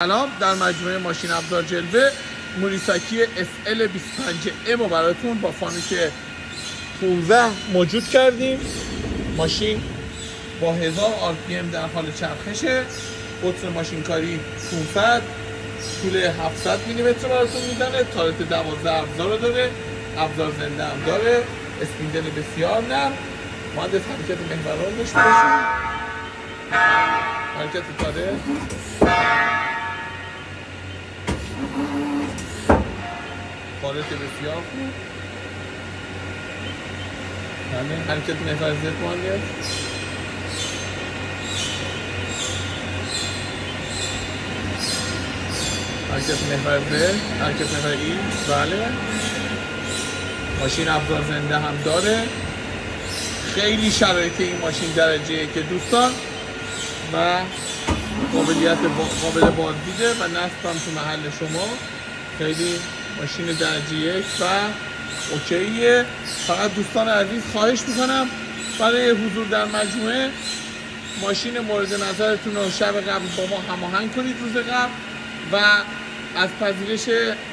سلام، در مجموعه ماشین ابزار جلوه موریساکی SL25M رو براتون با فانوس 15 موجود کردیم. ماشین با 1000 RPM در حال چرخشه. قطر ماشین کاری 500، طول 700 میلیمتر براتون میزنه. تارت 12 ابزار رو داره، ابزار زنده هم داره، اسپیندل بسیار نرم. مهندس حرکت محوران داشته باشیم، حرکت تاره، خارج بسیار خوب. حرکت محور زد مانیت، حرکت محور زد، حرکت محور ای. بله، ماشین ابزار زنده هم داره. خیلی شرایط این ماشین درجه که دوستان و قابل بازدیده و نصب هم تو محل شما. خیلی ماشین درجه 1 و اوکیه. فقط دوستان عزیز خواهش میکنم برای حضور در مجموعه ماشین مورد نظرتون رو شب قبل با ما هماهنگ کنید روز قبل، و از پذیرش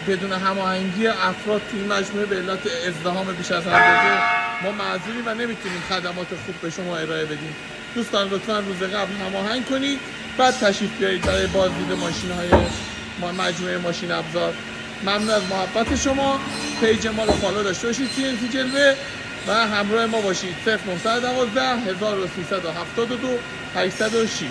بدون هماهنگی افراد توی مجموعه به علت ازدحام بیش از اندازه ما معذوریم و نمیتونیم خدمات خوب به شما ارائه بدیم. دوستان لطفا روز قبل هماهنگ کنید، بعد تشریف بیارید برای بازدید ماشین‌های مجموعه ماشین ابزار. ممنون از محبت شما. پیج ما رو فالو داشته باشید CNC جلوه و همراه ما باشید. 0912 1372 806.